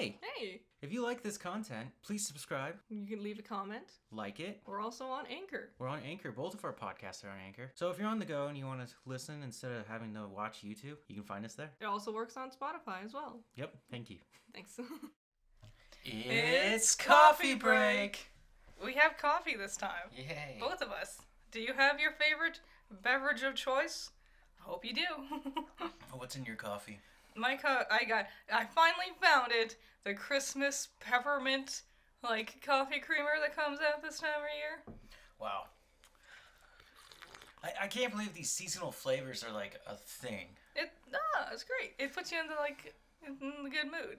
Hey! Hey! If you like this content, please subscribe, You can leave a comment. like it. We're also on Anchor. We're on Anchor. Both of our podcasts are on Anchor. So if you're on the go and you want to listen instead of having to watch YouTube, you can find us there. It also works on Spotify as well. Yep, thank you. Thanks. It's coffee break! We have coffee this time. Yay. Both of us. Do you have your favorite beverage of choice? I hope you do. What's in your coffee? I finally found it. The Christmas peppermint, coffee creamer that comes out this time of year. Wow. I can't believe these seasonal flavors are like a thing. It's great. It puts you into in the good mood.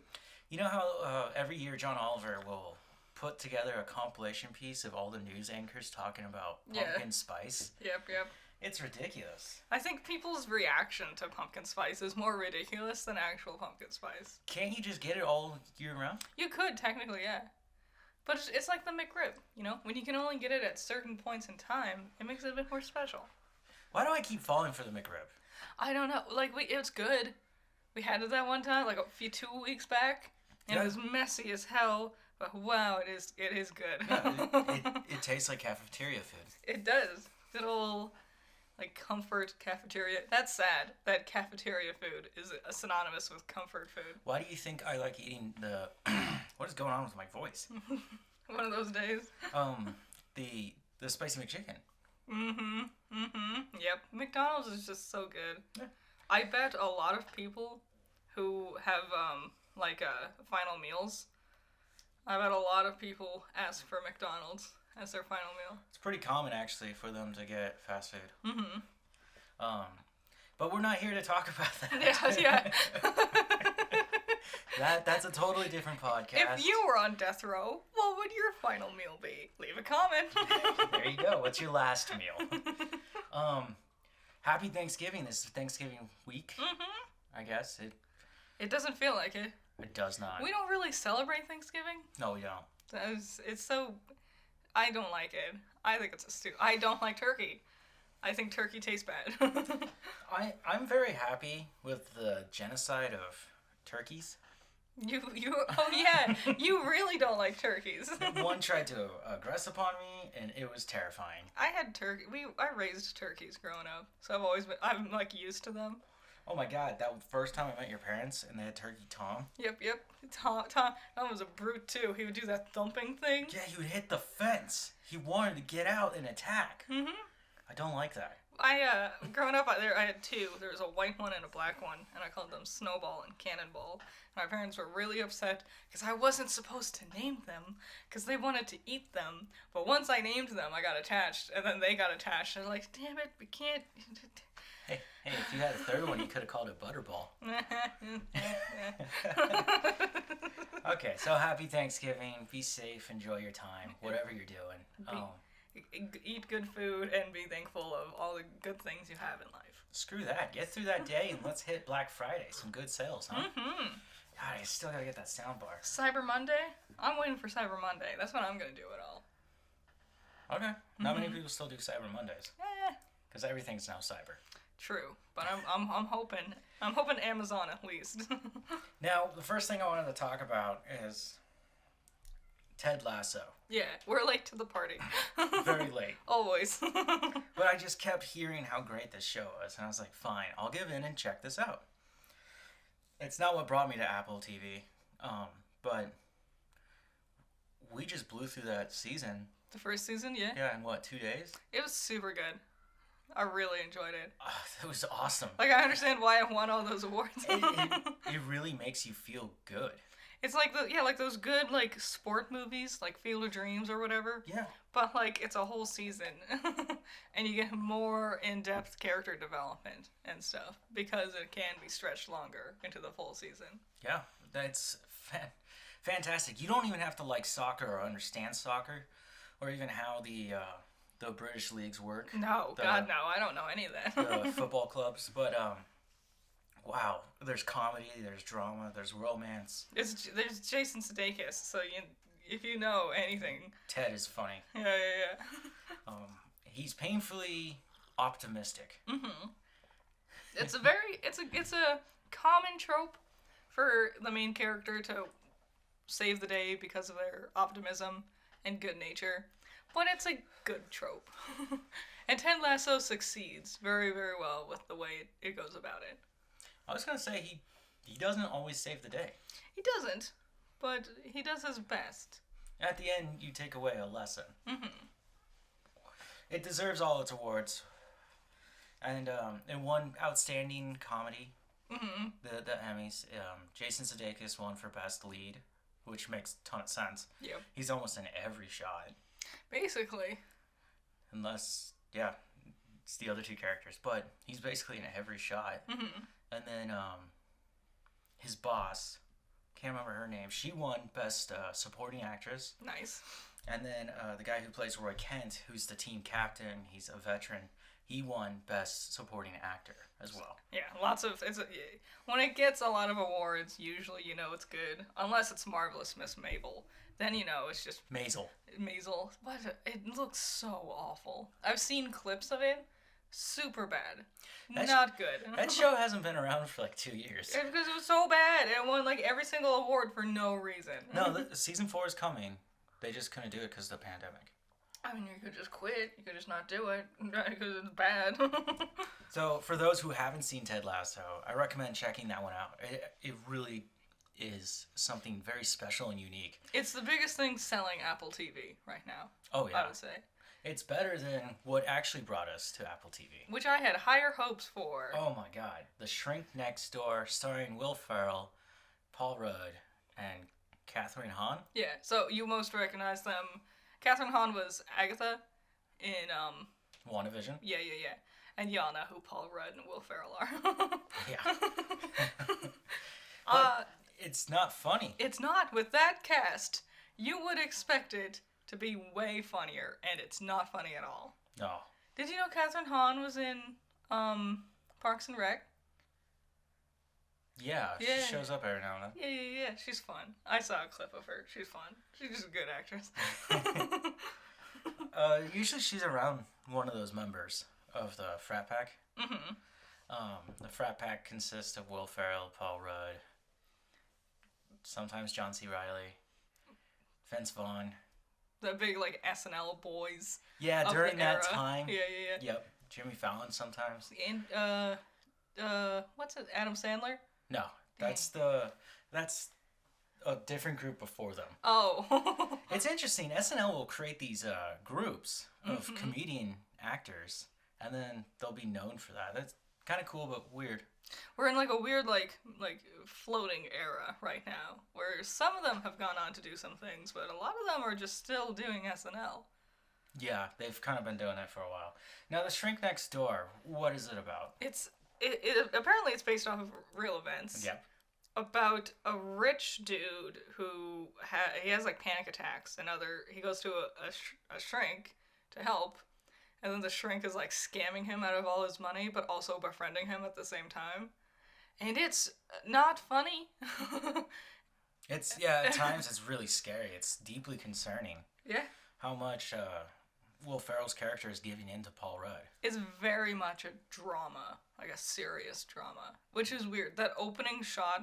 You know how every year John Oliver will put together a compilation piece of all the news anchors talking about pumpkin spice? Yep. It's ridiculous. I think people's reaction to pumpkin spice is more ridiculous than actual pumpkin spice. Can't you just get it all year round? You could, technically, yeah. But it's like the McRib, you know? When you can only get it at certain points in time, it makes it a bit more special. Why do I keep falling for the McRib? I don't know. It's good. We had it that one time, 2 weeks back, and It was messy as hell, but wow, it is good. Yeah, it tastes like cafeteria food. It does. Good old... comfort cafeteria. That's sad that cafeteria food is synonymous with comfort food. Why do you think I like eating the... What is going on with my voice? One of those days. The spicy McChicken. Yep. McDonald's is just so good. Yeah. I bet a lot of people who have, final meals, I bet a lot of people ask for McDonald's as their final meal. It's pretty common, actually, for them to get fast food. But we're not here to talk about that. Yeah. That's a totally different podcast. If you were on death row, what would your final meal be? Leave a comment. There you go. What's your last meal? Happy Thanksgiving. This is Thanksgiving week. I guess. It doesn't feel like it. It does not. We don't really celebrate Thanksgiving. No, we don't. It's so... I don't like it. I think it's a stew. I don't like turkey. I think turkey tastes bad. I'm very happy with the genocide of turkeys. Oh yeah, you really don't like turkeys. One tried to aggress upon me, and it was terrifying. I had turkey. I raised turkeys growing up, so I'm used to them. Oh my god, that first time I met your parents and they had Turkey Tom. Yep. Tom was a brute too. He would do that thumping thing. Yeah, he would hit the fence. He wanted to get out and attack. I don't like that. Growing up, I had two. There was a white one and a black one, and I called them Snowball and Cannonball. And my parents were really upset because I wasn't supposed to name them because they wanted to eat them. But once I named them, I got attached, and then they got attached. And like, damn it, we can't... Hey, if you had a third one, you could have called it Butterball. Okay, so happy Thanksgiving. Be safe. Enjoy your time, whatever you're doing. Eat good food and be thankful of all the good things you have in life. Screw that. Get through that day and let's hit Black Friday. Some good sales, huh? God, I still gotta get that sound bar. Cyber Monday? I'm waiting for Cyber Monday. That's when I'm gonna do it all. Okay. Not many people still do Cyber Mondays. Because everything's now cyber. True, but I'm hoping Amazon at least. Now, the first thing I wanted to talk about is Ted Lasso. Yeah, we're late to the party. Very late. Always. But I just kept hearing how great this show was, and I was like, fine, I'll give in and check this out. It's not what brought me to Apple TV, but we just blew through that season. The first season, yeah? Yeah, in what, 2 days? It was super good. I really enjoyed it. It was awesome. I understand why it won all those awards. It really makes you feel good. It's those good sport movies, like Field of Dreams or whatever. Yeah. But it's a whole season, and you get more in-depth character development and stuff because it can be stretched longer into the full season. Yeah, that's fantastic. You don't even have to like soccer or understand soccer, or even how the British leagues work. No, God, no. I don't know any of that. The football clubs. But, wow. There's comedy, there's drama, there's romance. There's Jason Sudeikis, so if you know anything... Ted is funny. Yeah. He's painfully optimistic. It's a common trope for the main character to save the day because of their optimism and good nature. But it's a good trope. And Ted Lasso succeeds very, very well with the way it goes about it. I was gonna say he doesn't always save the day. He doesn't, but he does his best. At the end, you take away a lesson. Mm-hmm. It deserves all its awards. And it won Outstanding Comedy, Mm-hmm. the Emmys. Jason Sudeikis won for Best Lead, which makes a ton of sense. Yep. He's almost in every shot. Basically. Unless, yeah, it's the other two characters. But he's basically in every shot. Mm-hmm. And then his boss, can't remember her name, she won Best Supporting Actress. Nice. And then the guy who plays Roy Kent, who's the team captain, he's a veteran, he won Best Supporting Actor as well. Yeah, lots of... when it gets a lot of awards, usually you know it's good. Unless it's Marvelous Miss Mabel. Then you know it's just... Maisel. But it looks so awful. I've seen clips of it. Super bad. Not good. That show hasn't been around for like 2 years. It's because it was so bad. It won like every single award for no reason. No, season 4 is coming. They just couldn't do it because of the pandemic. I mean, you could just quit. You could just not do it because it's bad. So, for those who haven't seen Ted Lasso, I recommend checking that one out. It really is something very special and unique. It's the biggest thing selling Apple TV right now. Oh, yeah. I would say. It's better than what actually brought us to Apple TV. Which I had higher hopes for. Oh my god. The Shrink Next Door, starring Will Ferrell, Paul Rudd, and Catherine Hahn. Yeah, so you most recognize them. Catherine Hahn was Agatha in WandaVision. Yeah. And Yana, who Paul Rudd and Will Ferrell are. Yeah. But it's not funny. It's not. With that cast, you would expect it to be way funnier, and it's not funny at all. No. Did you know Catherine Hahn was in Parks and Rec? Yeah, Yeah. she shows up every now and then. Yeah. She's fun. I saw a clip of her. She's fun. She's just a good actress. Usually she's around one of those members of the frat pack. Mm-hmm. The frat pack consists of Will Ferrell, Paul Rudd, sometimes John C. Reilly, Vince Vaughn. The big, like, SNL boys. Yeah, during that era. time. Yeah. Yep. Jimmy Fallon sometimes. And, what's it? Adam Sandler? No, that's a different group before them. Oh. It's interesting. SNL will create these groups of comedian actors, and then they'll be known for that. That's kind of cool, but weird. We're in, like, a weird, like floating era right now, where some of them have gone on to do some things, but a lot of them are just still doing SNL. Yeah, they've kind of been doing that for a while. Now, The Shrink Next Door, what is it about? Apparently it's based off of real events. Yep. About a rich dude who he has like panic attacks, and he goes to a shrink to help, and then the shrink is like scamming him out of all his money, but also befriending him at the same time, and it's not funny. At times it's really scary. It's deeply concerning. Yeah. How much Will Ferrell's character is giving in to Paul Rudd. It's very much a drama, like a serious drama, which is weird. That opening shot,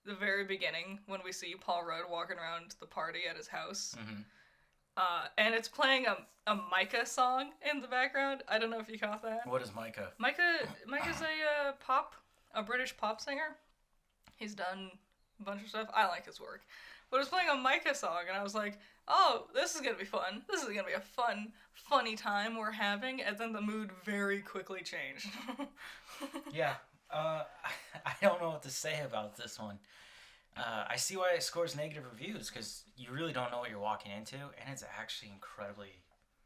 the very beginning, when we see Paul Rudd walking around the party at his house, and it's playing a Micah song in the background. I don't know if you caught that. What is Micah? Micah's a British pop singer. He's done a bunch of stuff. I like his work. But it was playing a Micah song, and I was like, oh, this is going to be fun. This is going to be a funny time we're having. And then the mood very quickly changed. Yeah. I don't know what to say about this one. I see why it scores negative reviews, because you really don't know what you're walking into, and it's actually incredibly...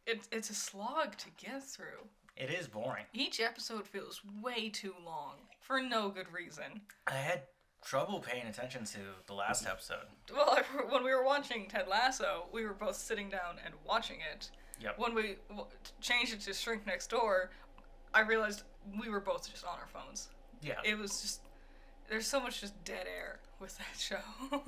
It's a slog to get through. It is boring. Each episode feels way too long, for no good reason. I had trouble paying attention to the last episode. Well, when we were watching Ted Lasso, we were both sitting down and watching it. Yep. When we changed it to Shrink Next Door, I realized we were both just on our phones. Yeah. It was just... There's so much just dead air with that show.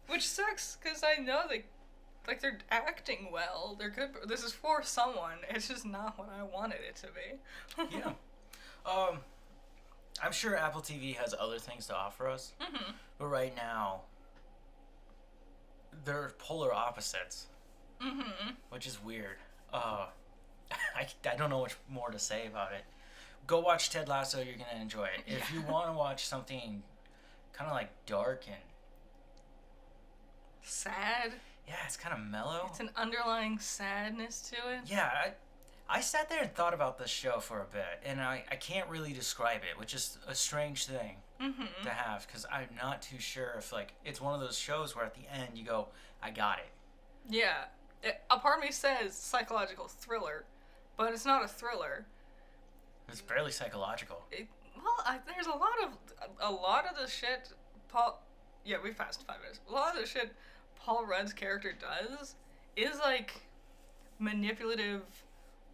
Which sucks, because I know they're acting well. They're good. This is for someone. It's just not what I wanted it to be. Yeah. I'm sure Apple TV has other things to offer us. Mm-hmm. But right now, they're polar opposites, Mm-hmm. which is weird. I don't know much more to say about it. Go watch Ted Lasso. You're gonna enjoy it. If you want to watch something kind of like dark and Sad. yeah, it's kind of mellow. It's an underlying sadness to it. Yeah, I sat there and thought about this show for a bit, and I can't really describe it, which is a strange thing Mm-hmm. to have, because I'm not too sure if, like, it's one of those shows where at the end you go, I got it. Yeah. A part of me says psychological thriller, but it's not a thriller. It's barely psychological. There's a lot of the shit Paul. Yeah, we passed 5 minutes. A lot of the shit Paul Rudd's character does is like manipulative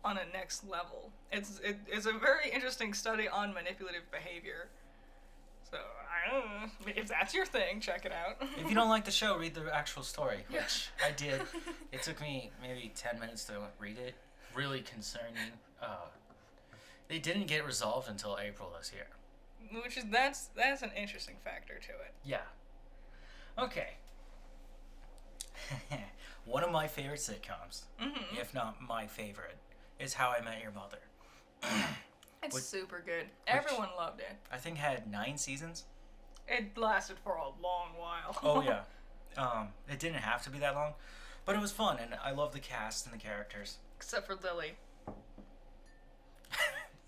on a next level. It's a very interesting study on manipulative behavior. So I don't know if that's your thing. Check it out. If you don't like the show, read the actual story, Yeah. which I did. It took me maybe 10 minutes to read it. Really concerning. They didn't get resolved until April this year. Which is that's an interesting factor to it. Yeah. Okay. One of my favorite sitcoms, Mm-hmm. if not my favorite, is How I Met Your Mother. It's Which- super good. Everyone loved it. I think had 9 seasons. It lasted for a long while. Oh yeah. It didn't have to be that long, but it was fun, and I love the cast and the characters. Except for Lily.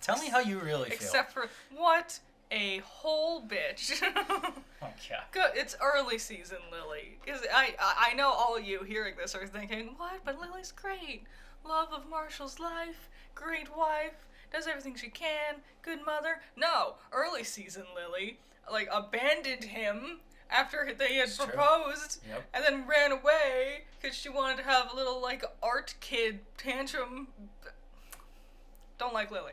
Tell me how you really feel. Except for what a whole bitch. Oh yeah. Good. It's early season Lily. Because I know all of you hearing this are thinking, what? But Lily's great. Love of Marshall's life. Great wife. Does everything she can. Good mother. No. Early season Lily, like, abandoned him after they had It's true. proposed. Yep. And then ran away because she wanted to have a little, like, art kid tantrum. Don't like Lily.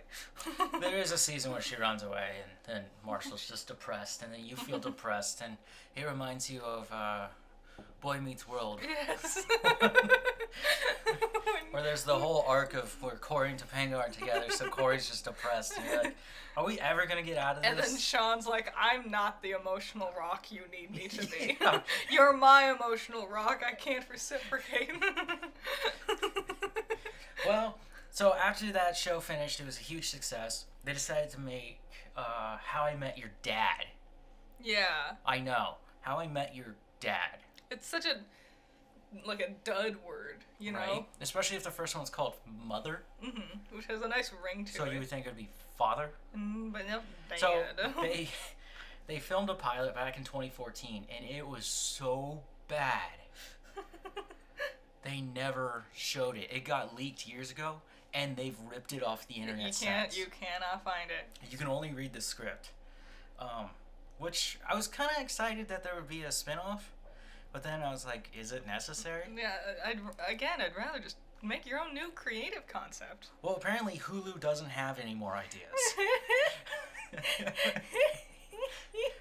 There is a season where she runs away, and then Marshall's just depressed, and then you feel depressed, and it reminds you of Boy Meets World, Yes. where there's the whole arc of where Corey and Topanga aren't together, so Corey's just depressed, and you're like, are we ever gonna get out of this? And then Sean's like, I'm not the emotional rock you need me to be. Yeah. You're my emotional rock. I can't reciprocate. Well, so after that show finished, it was a huge success. They decided to make How I Met Your Dad. Yeah. I know. How I Met Your Dad. It's such a, like a dud word, you know? Right? Especially if the first one's called Mother. Mm-hmm. Which has a nice ring to So it. you would think it would be Father. But no, bad. So they filmed a pilot back in 2014, and it was so bad. They never showed it. It got leaked years ago, and they've ripped it off the internet since. You cannot find it. You can only read the script. Which I was kind of excited that there would be a spin-off, but then I was like, is it necessary? Yeah, I'd rather just make your own new creative concept. Well, apparently Hulu doesn't have any more ideas.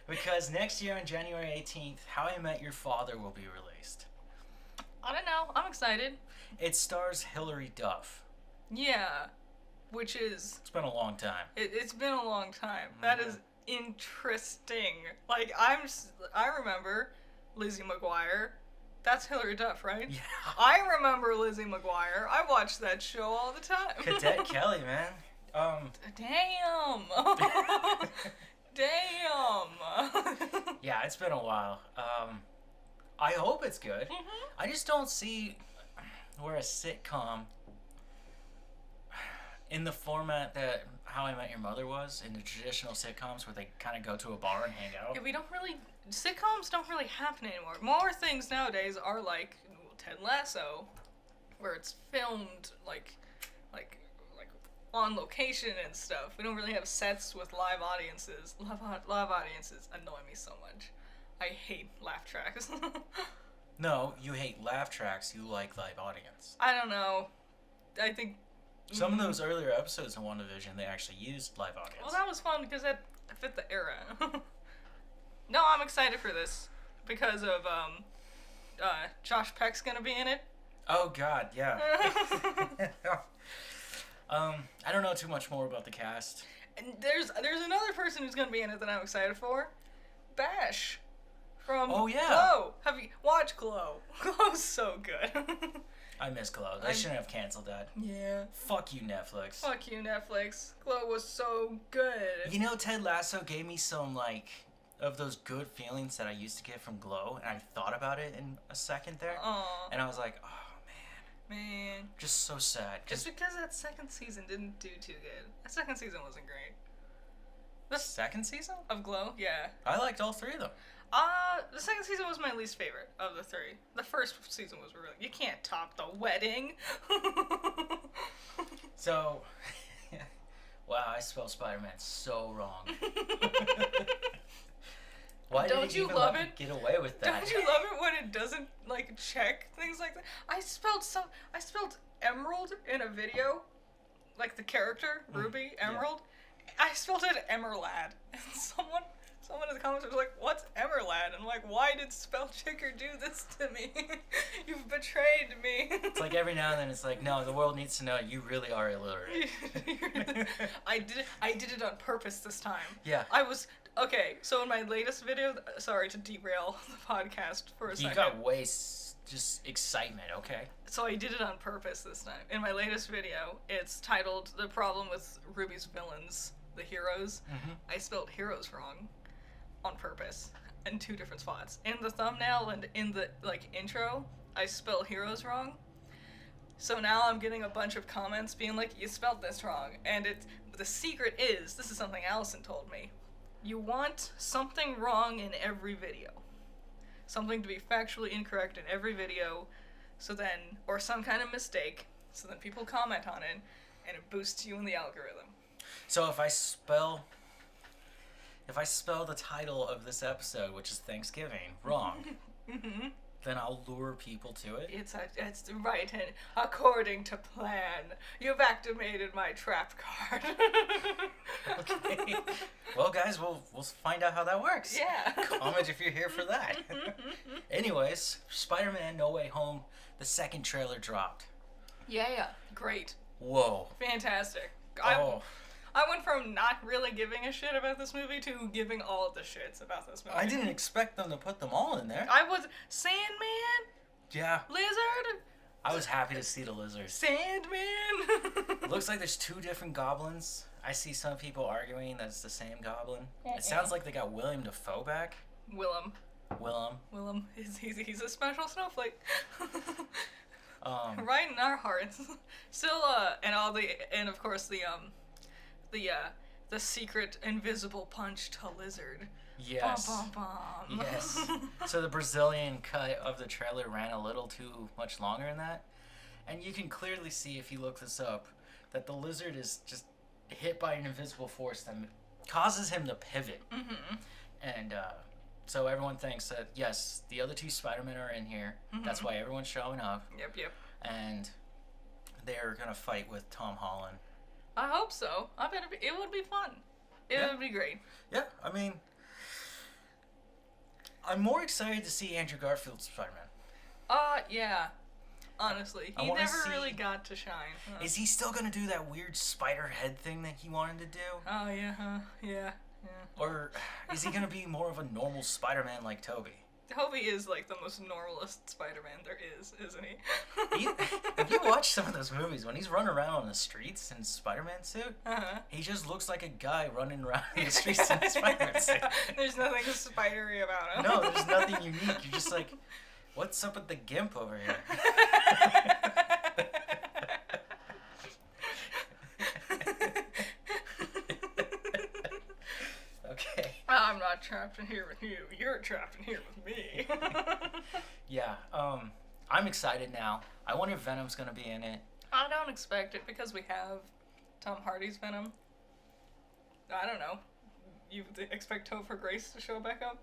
Because next year on January 18th, How I Met Your Father will be released. I don't know. I'm excited. It stars Hilary Duff. Yeah, which is It's been a long time. it's been a long time. That is interesting. Like I remember Lizzie McGuire. That's Hilary Duff, right? Yeah. I remember Lizzie McGuire. I watched that show all the time. Cadet Kelly, man. Damn. Damn. Yeah, it's been a while. I hope it's good. Mhm. I just don't see where a sitcom in the format that How I Met Your Mother was, in the traditional sitcoms where they kind of go to a bar and hang out. Yeah, sitcoms don't really happen anymore. More things nowadays are like Ted Lasso, where it's filmed like on location and stuff. We don't really have sets with live audiences. Live audiences annoy me so much. I hate laugh tracks. No, you hate laugh tracks, you like live audience. I don't know. I think Some of those earlier episodes in WandaVision, they actually used live audience. Well, that was fun because that fit the era. No, I'm excited for this because of Josh Peck's gonna be in it. Oh God, yeah. I don't know too much more about the cast. And there's another person who's gonna be in it that I'm excited for. Bash from Oh, yeah. Glow. watch Glow. Glow's so good. I miss Glow. They shouldn't have canceled that. Yeah. Fuck you, Netflix. Fuck you, Netflix. Glow was so good. You know, Ted Lasso gave me some, like, of those good feelings that I used to get from Glow, and I thought about it in a second there. Aww. And I was like, oh, Man. just so sad. Just because that second season didn't do too good. That second season wasn't great. The second season? Of Glow? Yeah. I liked all three of them. The second season was my least favorite of the three. The first season was really... You can't top the wedding. So, wow, I spelled Spider-Man so wrong. Why Don't did you even love let me it? get away with that? Don't you love it when it doesn't, like, check things like that? I spelled Emerald in a video. Like, the character, Ruby, Emerald. Yeah. I spelled it Emerlad. And someone in the comments was like, what's Emerlad? And I'm like, why did spell checker do this to me? You've betrayed me. It's like every now and then it's like, no, the world needs to know you really are illiterate. I did it on purpose this time. Yeah. Okay, so in my latest video, sorry to derail the podcast for a second. You got just excitement, okay? So I did it on purpose this time. In my latest video, it's titled The Problem with Ruby's Villains, the Heroes. Mm-hmm. I spelled heroes wrong on purpose in two different spots. In the thumbnail and in the, like, intro, I spelled heroes wrong. So now I'm getting a bunch of comments being like, you spelled this wrong. And the secret is, this is something Allison told me, you want something wrong in every video. Something to be factually incorrect in every video, or some kind of mistake, so then people comment on it, and it boosts you in the algorithm. So if I spell the title of this episode, which is Thanksgiving, wrong, Mm-hmm. then I'll lure people to it. It's right, and according to plan, you've activated my trap card. Okay. Well, guys, we'll find out how that works. Yeah. Comment if you're here for that. Anyways, Spider-Man No Way Home, the second trailer dropped. Yeah. Great. Whoa. Fantastic. I went from not really giving a shit about this movie to giving all of the shits about this movie. I didn't expect them to put them all in there. I was Sandman, Yeah. Lizard, I was happy to see the lizard. Sandman. Looks like there's two different goblins. I see some people arguing that it's the same goblin. It sounds like they got William Dafoe back. Willem. Willem. He's a special snowflake. Um, Right in our hearts. Still, and of course the secret invisible punch to Lizard. Yes. Bum, bum, bum. Yes. So the Brazilian cut of the trailer ran a little too much longer than that. And you can clearly see, if you look this up, that the lizard is just hit by an invisible force that causes him to pivot. Mm-hmm. And so everyone thinks that, yes, the other two Spider-Men are in here. Mm-hmm. That's why everyone's showing up. Yep. And they're going to fight with Tom Holland. I hope so. I bet it would be fun. It would be great. Yeah, I mean, I'm more excited to see Andrew Garfield's Spider-Man. Yeah. Honestly, he never really got to shine. Is he still gonna do that weird spider head thing that he wanted to do? Oh yeah, yeah. Or is he gonna be more of a normal Spider-Man like Tobey? Tobey is like the most normalist Spider-Man there is, isn't he? If you watch some of those movies, when he's running around on the streets in Spider-Man suit, he just looks like a guy running around in the streets in a Spider-Man suit. There's nothing spidery about him. No, there's nothing unique. You're just like, what's up with the gimp over here? Okay. I'm not trapped in here with you. You're trapped in here with me. Yeah, I'm excited now. I wonder if Venom's gonna be in it. I don't expect it because we have Tom Hardy's Venom. I don't know. You expect Topher Grace to show back up?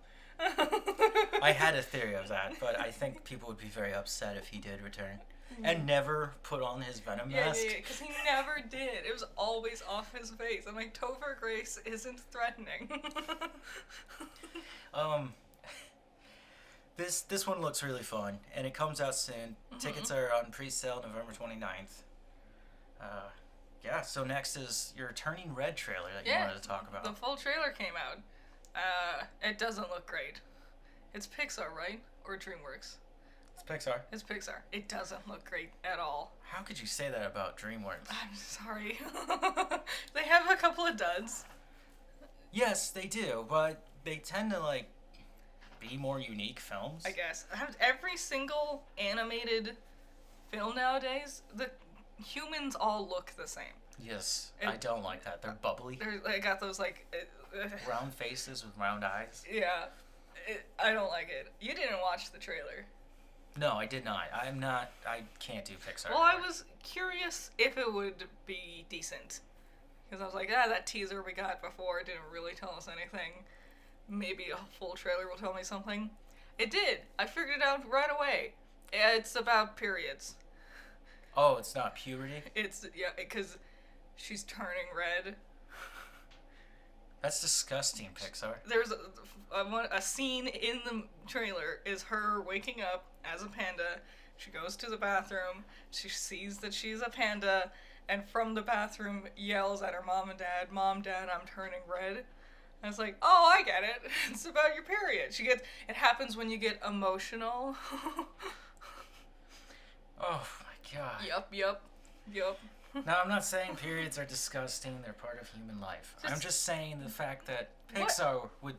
I had a theory of that, but I think people would be very upset if he did return. And never put on his Venom mask. Yeah, because he never did. It was always off his face. I'm like, Topher Grace isn't threatening. This one looks really fun, and it comes out soon. Mm-hmm. Tickets are on pre-sale November 29th. Yeah, so next is your Turning Red trailer that you wanted to talk about. The full trailer came out. It doesn't look great. It's Pixar, right? Or DreamWorks? It's Pixar. It's Pixar. It doesn't look great at all. How could you say that about DreamWorks? I'm sorry. They have a couple of duds. Yes, they do, but they tend to, like, be more unique films. I guess. Every single animated film nowadays, the humans all look the same. Yes, I don't like that. They're bubbly. They got those, like... round faces with round eyes. Yeah. I don't like it. You didn't watch the trailer. No, I did not. I can't do Pixar. Well, I was curious if it would be decent. Because I was like, that teaser we got before didn't really tell us anything. Maybe a full trailer will tell me something. It did. I figured it out right away. It's about periods. Oh, it's not puberty? Yeah, because she's turning red. That's disgusting, Pixar. There's a scene in the trailer is her waking up as a panda. She goes to the bathroom. She sees that she's a panda, and from the bathroom yells at her mom and dad, "Mom, Dad, I'm turning red." And it's like, oh, I get it. It's about your period. It happens when you get emotional. Oh my god. Yup. Now, I'm not saying periods are disgusting. They're part of human life. I'm just saying the fact that Pixar would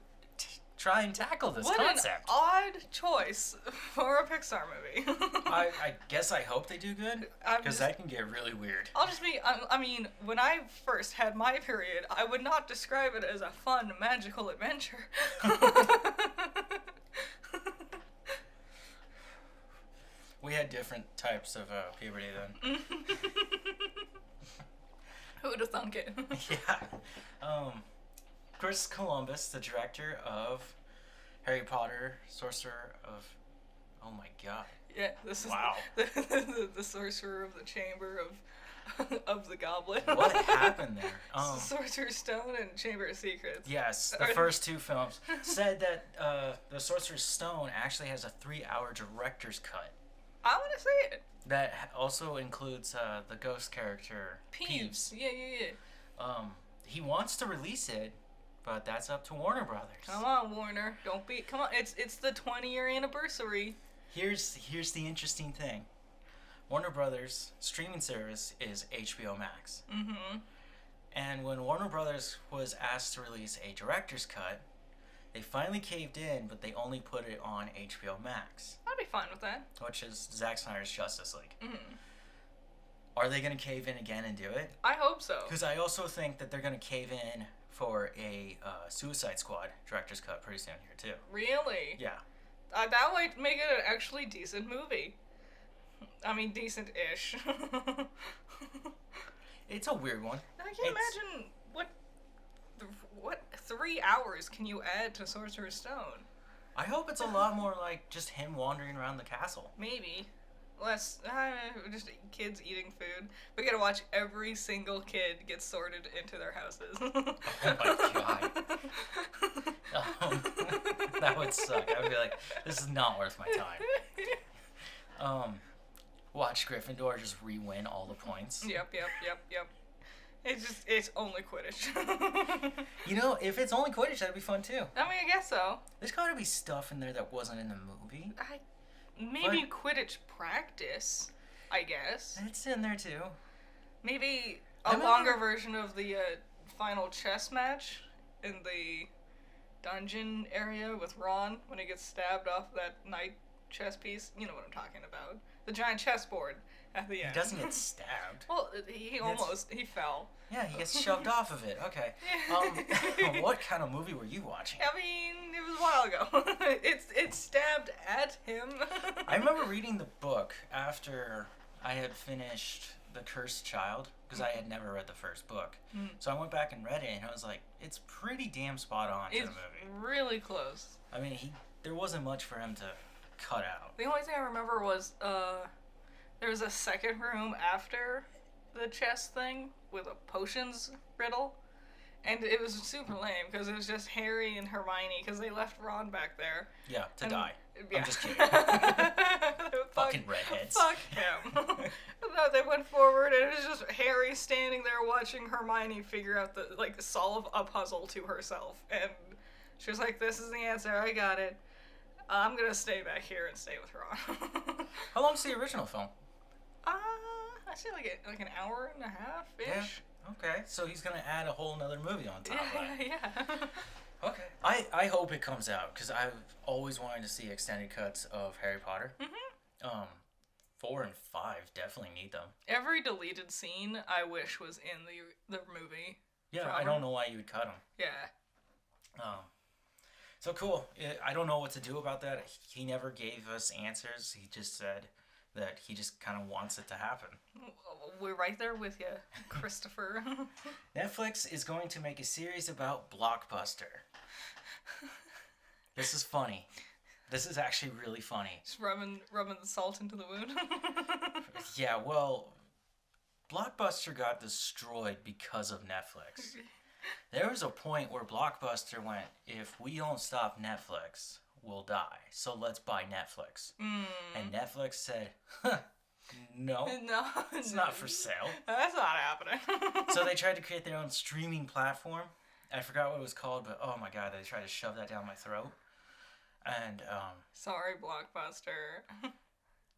try and tackle this concept. What an odd choice for a Pixar movie. I guess I hope they do good, because that can get really weird. I mean, when I first had my period, I would not describe it as a fun, magical adventure. We had different types of puberty then. Who would have thunk it? Yeah. Chris Columbus, the director of Harry Potter, Sorcerer of... Oh my god. Yeah, this is the Sorcerer of the Chamber of the Goblet. What happened there? Sorcerer's Stone and Chamber of Secrets. Yes, the first two films said that the Sorcerer's Stone actually has a 3-hour director's cut. I want to see it. That also includes the ghost character Peeves. Yeah. He wants to release it, but that's up to Warner Brothers. Come on, Warner. Come on. It's the 20-year anniversary. Here's the interesting thing. Warner Brothers' streaming service is HBO Max. Mm-hmm. And when Warner Brothers was asked to release a director's cut, they finally caved in, but they only put it on HBO Max. I'd be fine with that. Which is Zack Snyder's Justice League. Mm-hmm. Are they going to cave in again and do it? I hope so. Because I also think that they're going to cave in for a Suicide Squad director's cut pretty soon here, too. Really? Yeah. That would make it an actually decent movie. I mean, decent-ish. It's a weird one. I can't imagine what 3 hours can you add to Sorcerer's Stone? I hope it's a lot more like just him wandering around the castle. Maybe. Less, just kids eating food. We gotta watch every single kid get sorted into their houses. Oh my god. That would suck. I would be like, this is not worth my time. Watch Gryffindor just re-win all the points. Yep. It's only Quidditch. You know, if it's only Quidditch, that'd be fun too. I mean, I guess so. There's gotta be stuff in there that wasn't in the movie. Maybe Quidditch practice, I guess. It's in there too. Maybe a longer version of the final chess match in the dungeon area with Ron when he gets stabbed off that knight chess piece. You know what I'm talking about. The giant chessboard at the end. He doesn't get stabbed. Well, he fell. Yeah, he gets shoved off of it. Okay. What kind of movie were you watching? I mean, it was a while ago. It's stabbed at him. I remember reading the book after I had finished The Cursed Child, because I had never read the first book. So I went back and read it, and I was like, it's pretty damn spot on to the movie. It's really close. I mean, there wasn't much for him to cut out. The only thing I remember was there was a second room after the chess thing with a potions riddle, and it was super lame because it was just Harry and Hermione because they left Ron back there. Yeah, to die. Yeah. I'm just kidding. Fucking redheads. Fuck him. No, they went forward and it was just Harry standing there watching Hermione figure out solve a puzzle to herself, and she was like, "This is the answer. I got it." I'm gonna stay back here and stay with Ron. How long's the original film? I say like an hour and a half ish. Yeah. Okay, so he's gonna add a whole nother movie on top. Yeah. Okay. I hope it comes out because I've always wanted to see extended cuts of Harry Potter. 4 and 5 definitely need them. Every deleted scene I wish was in the movie. Yeah, proper. I don't know why you would cut them. Yeah. So cool. I don't know what to do about that. He never gave us answers. He just said that he just kind of wants it to happen. We're right there with you, Christopher. Netflix is going to make a series about Blockbuster. This is funny. This is actually really funny. Just rubbing the salt into the wound. Yeah, well, Blockbuster got destroyed because of Netflix. There was a point where Blockbuster went, if we don't stop Netflix, we'll die. So let's buy Netflix. And Netflix said, no, it's not for sale. That's not happening. So they tried to create their own streaming platform. I forgot what it was called, but oh my god, they tried to shove that down my throat. And, sorry, Blockbuster.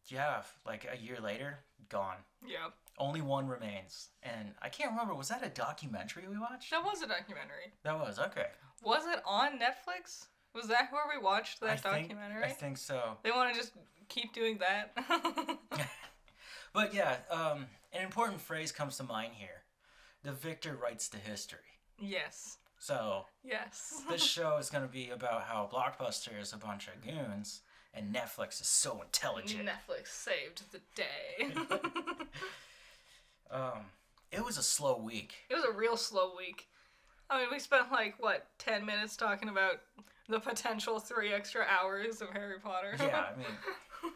yeah, like a year later, gone. Yep. Only one remains. And I can't remember, was that a documentary we watched? That was a documentary. That was, okay. Was it on Netflix? Was that where we watched that documentary? I think so. They want to just keep doing that? But yeah, an important phrase comes to mind here. The victor writes the history. Yes. So, yes. This show is going to be about how Blockbuster is a bunch of goons and Netflix is so intelligent. Netflix saved the day. It was a slow week. It was a real slow week. I mean, we spent 10 minutes talking about the potential 3 extra hours of Harry Potter. Yeah, I mean,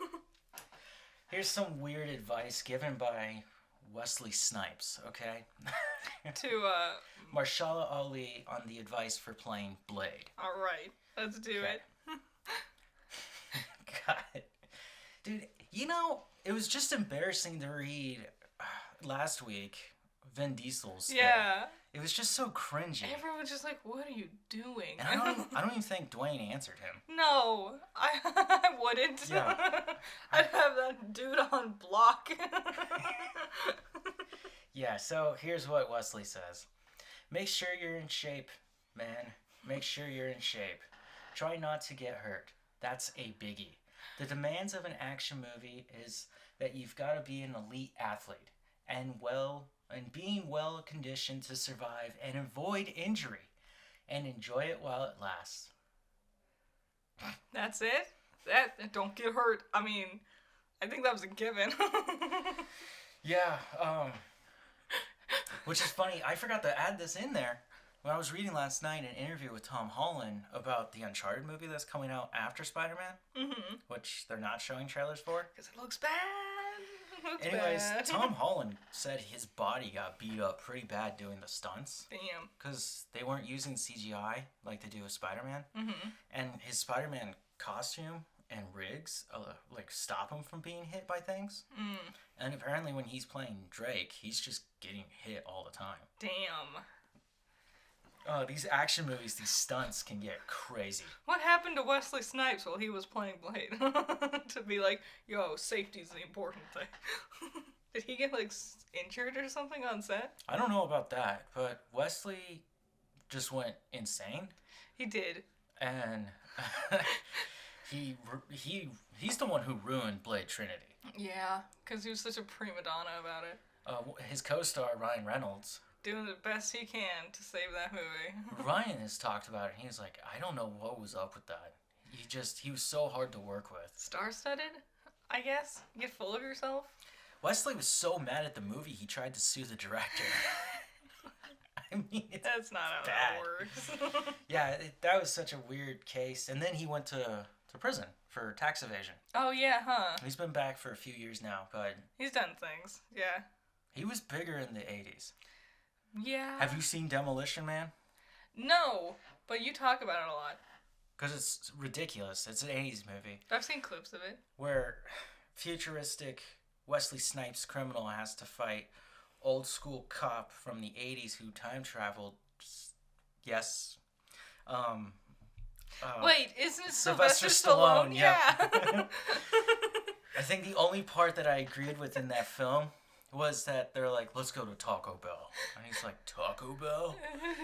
here's some weird advice given by Wesley Snipes, okay? To, Marshala Ali on the advice for playing Blade. Alright, let's do it. God. Dude, it was just embarrassing to read last week Vin Diesel's thing. It was just so cringy. Everyone was just like, what are you doing? And I don't even think Dwayne answered him. No, I wouldn't. Yeah. I'd have that dude on block. Yeah, so here's what Wesley says. Make sure you're in shape, man. Make sure you're in shape. Try not to get hurt. That's a biggie. The demands of an action movie is that you've got to be an elite athlete and being well conditioned to survive and avoid injury and enjoy it while it lasts. That's it? Don't get hurt. I mean, I think that was a given. Yeah, which is funny. I forgot to add this in there. When I was reading last night an interview with Tom Holland about the Uncharted movie that's coming out after Spider-Man, which they're not showing trailers for. Because it looks bad. Anyways, Tom Holland said his body got beat up pretty bad doing the stunts. Damn. Because they weren't using CGI like they do with Spider-Man. And his Spider-Man costume and rigs stop him from being hit by things. And apparently when he's playing Drake, he's just getting hit all the time. Damn. These action movies, these stunts can get crazy. What happened to Wesley Snipes while he was playing Blade? To be like, yo, safety's the important thing. Did he get injured or something on set? I don't know about that, but Wesley just went insane. He did. And he's the one who ruined Blade Trinity. Yeah, because he was such a prima donna about it. His co-star, Ryan Reynolds, doing the best he can to save that movie. Ryan has talked about it, and he's like, I don't know what was up with that. He was so hard to work with. Star-studded, I guess? Get full of yourself? Wesley was so mad at the movie, he tried to sue the director. I mean, that's not how bad. That works. Yeah, that was such a weird case. And then he went to prison for tax evasion. Oh, yeah, huh? He's been back for a few years now, but... He's done things, yeah. He was bigger in the 80s. Yeah. Have you seen Demolition Man? No, but you talk about it a lot. Because it's ridiculous. It's an 80s movie. I've seen clips of it. Where futuristic Wesley Snipes criminal has to fight old school cop from the 80s who time traveled. Yes. Wait, isn't it Sylvester Sylvester Stallone, Stallone? yeah. Yeah. I think the only part that I agreed with in that film was that they're like, let's go to Taco Bell. And he's like, Taco Bell?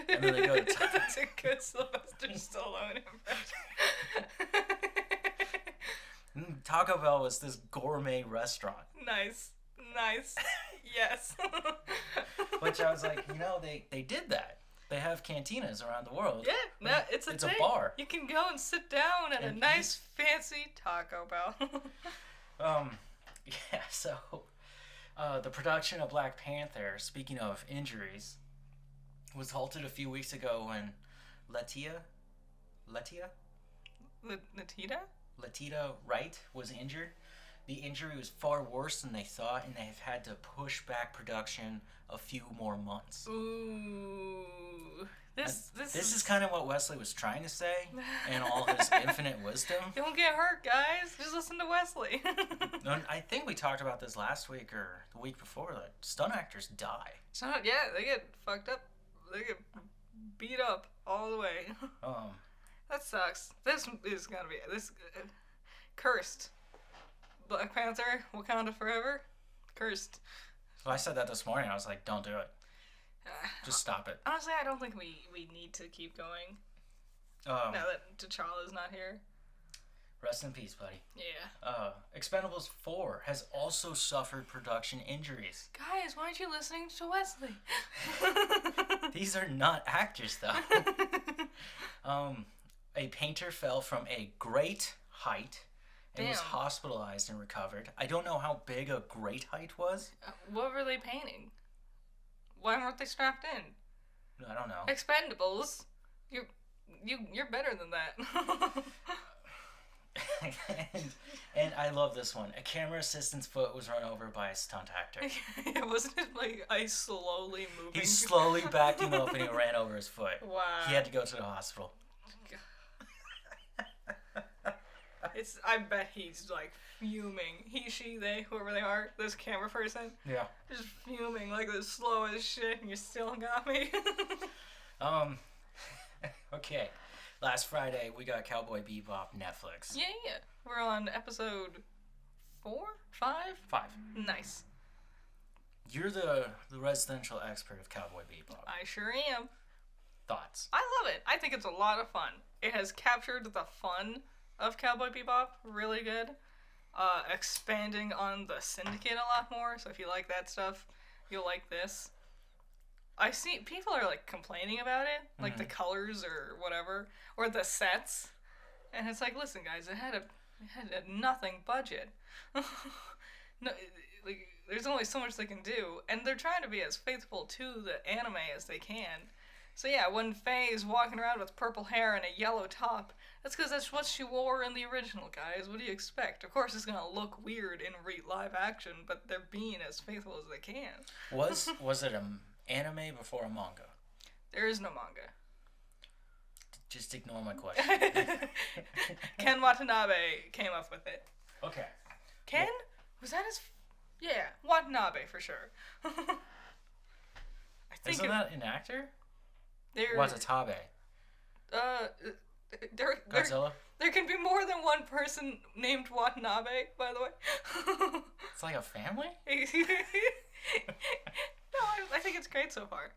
And then they go to Taco Bell. That's a good Sylvester Stallone impression. Taco Bell was this gourmet restaurant. Nice. Yes. Which I was like, they did that. They have cantinas around the world. Yeah, no, it's a thing. Bar. You can go and sit down at a nice, fancy Taco Bell. Yeah, so the production of Black Panther, speaking of injuries, was halted a few weeks ago when Latita Wright was injured. The injury was far worse than they thought, and they've had to push back production a few more months. Ooh. This is kind of what Wesley was trying to say in all his infinite wisdom. Don't get hurt, guys. Just listen to Wesley. I think we talked about this last week or the week before, that stunt actors die. Yeah, they get fucked up. They get beat up all the way. That sucks. This is gonna be cursed. Black Panther, Wakanda Forever, cursed. So I said that this morning. I was like, don't do it. Just stop it. Honestly, I don't think we need to keep going. Now that T'Challa's not here. Rest in peace, buddy. Yeah. Expendables 4 has also suffered production injuries. Guys, why aren't you listening to Wesley? These are not actors, though. A painter fell from a great height and was hospitalized and recovered. I don't know how big a great height was. What were they painting? Why weren't they strapped in? I don't know. Expendables. You're better than that. and I love this one. A camera assistant's foot was run over by a stunt actor. Wasn't it like I slowly moving? He slowly backed him up and he ran over his foot. Wow. He had to go to the hospital. I bet he's like fuming. He, she, they, whoever they are, this camera person. Yeah. Just fuming like this slow as shit and you still got me. Okay. Last Friday we got Cowboy Bebop Netflix. Yeah. We're on episode 4? 5? 5. Nice. You're the residential expert of Cowboy Bebop. I sure am. Thoughts? I love it. I think it's a lot of fun. It has captured the fun of Cowboy Bebop really good. Expanding on the Syndicate a lot more, so if you like that stuff, you'll like this. I see people are like complaining about it, like the colors or whatever, or the sets, and it's like, listen guys, it had a nothing budget. No, like there's only so much they can do, and they're trying to be as faithful to the anime as they can. So yeah, when Faye is walking around with purple hair and a yellow top, that's because that's what she wore in the original, guys. What do you expect? Of course it's gonna look weird in live action, but they're being as faithful as they can. Was it an anime before a manga? There is no manga. Just ignore my question. Ken Watanabe came up with it. Okay. Ken? Was that his... Yeah, Watanabe for sure. Isn't that an actor? Watanabe. Godzilla? There can be more than one person named Watanabe, by the way. It's like a family? No, I think it's great so far.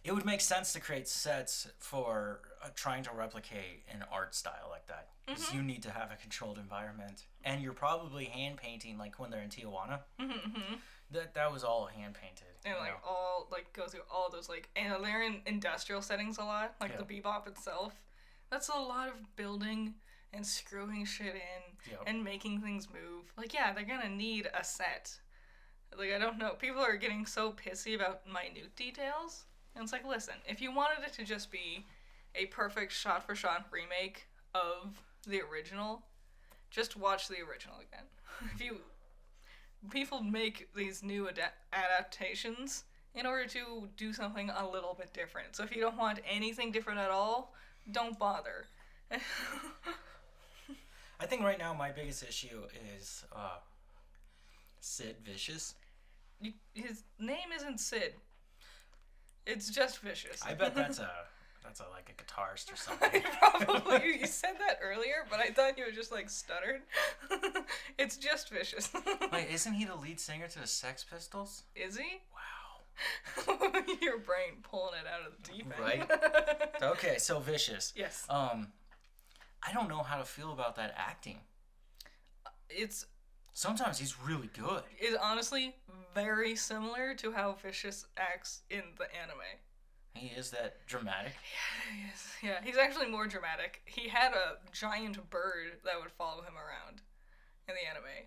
It would make sense to create sets for trying to replicate an art style like that. Because you need to have a controlled environment. And you're probably hand painting, like when they're in Tijuana. That was all hand painted. And all go through all those and they're in industrial settings a lot, the Bebop itself. That's a lot of building and screwing shit in and making things move. They're gonna need a set. I don't know. People are getting so pissy about minute details. And it's listen, if you wanted it to just be a perfect shot-for-shot remake of the original, just watch the original again. People make these new adaptations in order to do something a little bit different. So if you don't want anything different at all, don't bother. I think right now my biggest issue is Sid Vicious. His name isn't Sid. It's just Vicious. I bet that's That's like a guitarist or something. Probably. You said that earlier, but I thought you were just like stuttered. It's just Vicious. Wait, isn't he the lead singer to the Sex Pistols? Is he? Wow. Your brain pulling it out of the deep end. Right? Okay, so Vicious. Yes. I don't know how to feel about that acting. Sometimes he's really good. It's honestly very similar to how Vicious acts in the anime. He is that dramatic. Yeah, he is. Yeah, he's actually more dramatic. He had a giant bird that would follow him around in the anime.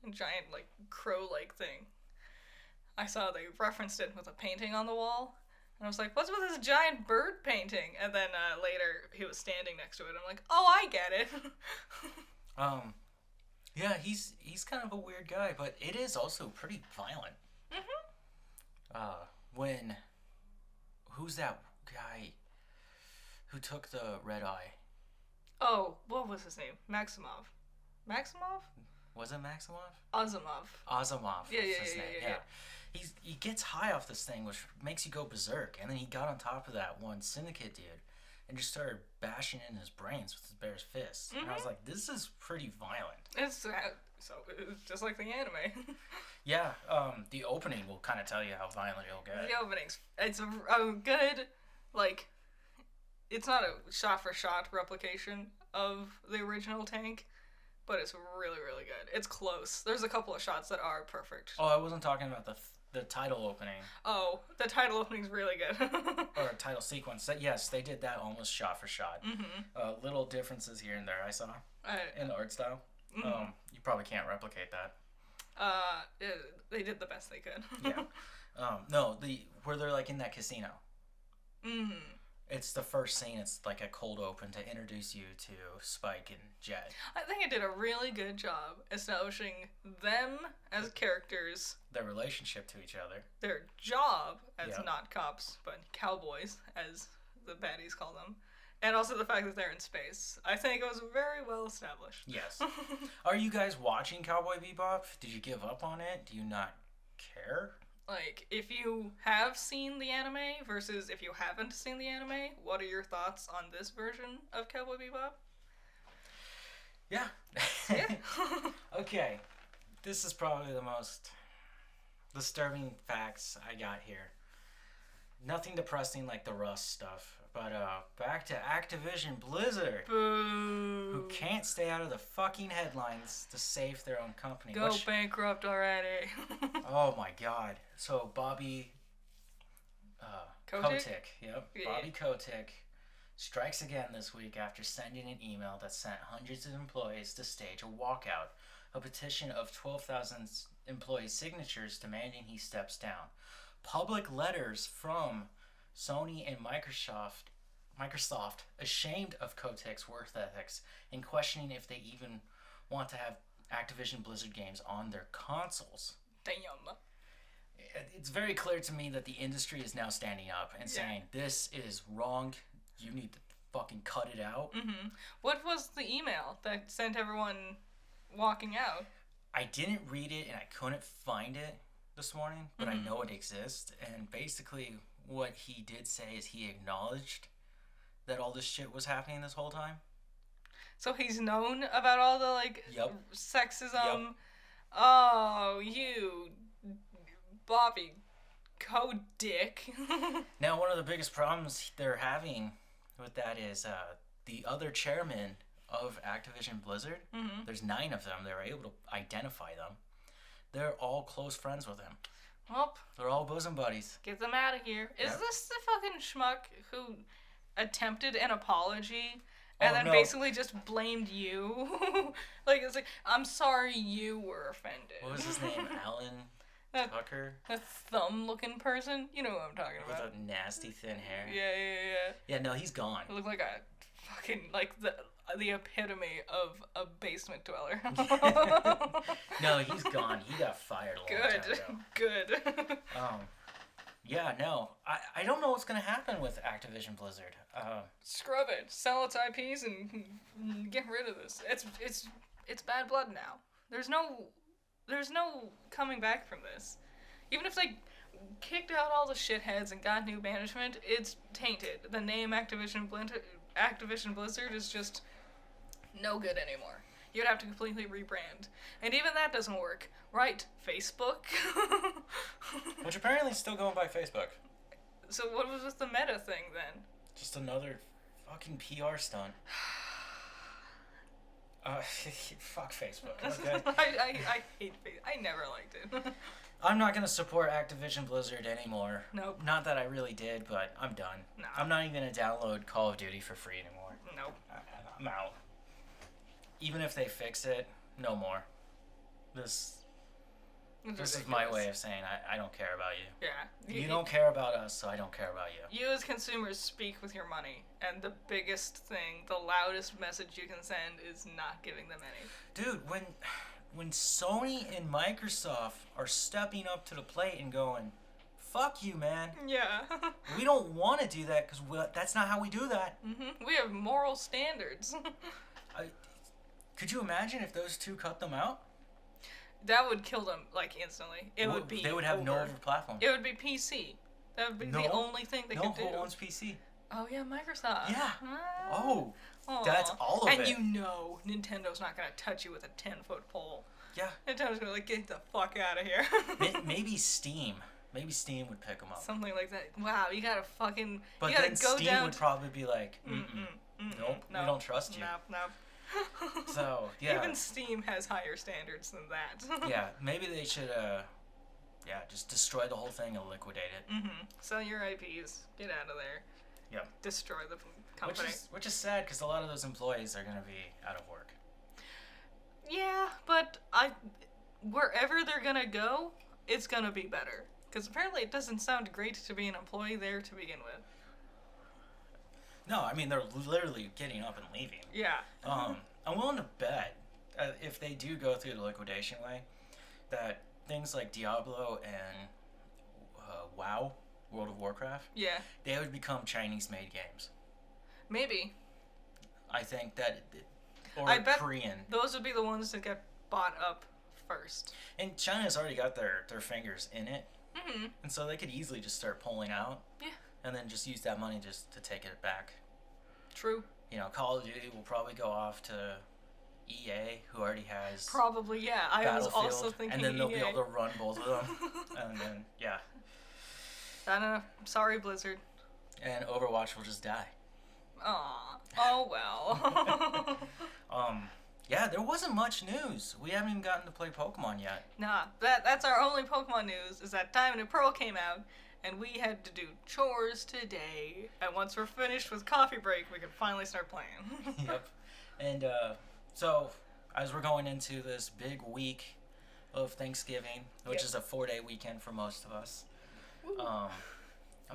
A giant, like, crow-like thing. I saw they referenced it with a painting on the wall. And I was like, what's with this giant bird painting? And then later, he was standing next to it. I'm like, oh, I get it. Yeah, he's kind of a weird guy, but it is also pretty violent. Mm-hmm. Who's that guy who took the red eye? Oh, what was his name? Maximov? Was it Maximov? Asimov. Yeah. His name. Yeah. He gets high off this thing, which makes you go berserk, and then he got on top of that one syndicate dude and just started bashing in his brains with his bare fists. Mm-hmm. And I was like, this is pretty violent. It's just like the anime. Yeah, the opening will kind of tell you how violent it'll get. The opening's, it's a good, like, it's not a shot-for-shot replication of the original Tank, but it's really, really good. It's close. There's a couple of shots that are perfect. Oh, I wasn't talking about the title opening. Oh, the title opening's really good. Or title sequence. Yes, they did that almost shot for shot. Mm-hmm. Little differences here and there I saw in the art style. Mm-hmm. You probably can't replicate that. They did the best they could. Yeah. No, where they're like in that casino. Mm-hmm. It's the first scene. It's like a cold open to introduce you to Spike and Jet. I think it did a really good job establishing them as characters. Their relationship to each other. Their job as not cops, but cowboys, as the baddies call them. And also the fact that they're in space. I think it was very well established. Yes. Are you guys watching Cowboy Bebop? Did you give up on it? Do you not care? Like, if you have seen the anime versus if you haven't seen the anime, what are your thoughts on this version of Cowboy Bebop? Yeah. Okay. This is probably the most disturbing facts I got here. Nothing depressing like the Rust stuff. But back to Activision Blizzard. Boo. Who can't stay out of the fucking headlines to save their own company. Go bankrupt already. Oh my god. So Bobby Kotick. Yep. Yeah. Bobby Kotick strikes again this week after sending an email that sent hundreds of employees to stage a walkout. A petition of 12,000 employee signatures demanding he steps down. Public letters from Sony and Microsoft ashamed of Kotick's work ethics and questioning if they even want to have Activision Blizzard games on their consoles. Damn. It's very clear to me that the industry is now standing up and saying, this is wrong, you need to fucking cut it out. Mm-hmm. What was the email that sent everyone walking out? I didn't read it and I couldn't find it this morning, but I know it exists, and basically what he did say is he acknowledged that all this shit was happening this whole time. So he's known about all the, like, sexism? Yep. Oh, you Bobby Kotick. Now, one of the biggest problems they're having with that is the other chairman of Activision Blizzard, there's 9 of them, they were able to identify them. They're all close friends with him. Well, they're all bosom buddies. Get them out of here. Is this the fucking schmuck who attempted an apology and then basically just blamed you? Like, it's like, I'm sorry you were offended. What was his name? Alan Tucker? A thumb-looking person? You know what I'm talking about. With a nasty thin hair. Yeah. Yeah, no, he's gone. He looked like a fucking, like, the epitome of a basement dweller. No, he's gone. He got fired a long time ago. Good. Yeah, no. I don't know what's going to happen with Activision Blizzard. Scrub it. Sell its IPs and get rid of this. It's bad blood now. There's no coming back from this. Even if they kicked out all the shitheads and got new management, it's tainted. The name Activision Blizzard is just no good anymore. You'd have to completely rebrand. And even that doesn't work. Right, Facebook? Which apparently is still going by Facebook. So what was with the meta thing then? Just another fucking PR stunt. Fuck Facebook, okay? I hate Facebook. I never liked it. I'm not gonna support Activision Blizzard anymore. Nope. Not that I really did, but I'm done. No. I'm not even gonna download Call of Duty for free anymore. Nope. I'm out. Even if they fix it, no more. This is my way of saying I don't care about you. Yeah. You don't care about us, so I don't care about you. You as consumers speak with your money, and the biggest thing, the loudest message you can send is not giving them any. Dude, when Sony and Microsoft are stepping up to the plate and going, fuck you, man. Yeah. We don't want to do that because that's not how we do that. Mm-hmm. We have moral standards. Could you imagine if those two cut them out? That would kill them, like, instantly. They would have no other platform. It would be PC. That would be the only thing they could do. No, who owns PC? Oh, yeah, Microsoft. Yeah. Oh, that's all of it. And you know Nintendo's not going to touch you with a 10-foot pole. Yeah. Nintendo's going to, like, get the fuck out of here. Maybe Steam. Maybe Steam would pick them up. Something like that. Wow, you got to fucking... But you gotta then go Steam down would probably be like, nope, we don't trust you. Nope. So, yeah. Even Steam has higher standards than that. Yeah, maybe they should, just destroy the whole thing and liquidate it. Mm-hmm. Sell your IPs. Get out of there. Yeah. Destroy the company. Which is sad because a lot of those employees are going to be out of work. Yeah, but wherever they're going to go, it's going to be better. Because apparently it doesn't sound great to be an employee there to begin with. No, I mean, they're literally getting up and leaving. Yeah. I'm willing to bet, if they do go through the liquidation way, that things like Diablo and WoW, World of Warcraft, yeah, they would become Chinese-made games. Maybe. I think that, or I bet Korean. Those would be the ones that get bought up first. And China's already got their fingers in it. Mm-hmm. And so they could easily just start pulling out. Yeah. And then just use that money just to take it back. True. You know, Call of Duty will probably go off to EA, who already has probably, yeah. I was also thinking and then they'll EA. be able to run both of them. And then, yeah. I don't know. Sorry, Blizzard. And Overwatch will just die. Aw. Oh, well. Yeah, there wasn't much news. We haven't even gotten to play Pokemon yet. Nah, that's our only Pokemon news, is that Diamond and Pearl came out, and we had to do chores today. And once we're finished with coffee break, we can finally start playing. Yep. And so, as we're going into this big week of Thanksgiving, which is a 4-day weekend for most of us, I'm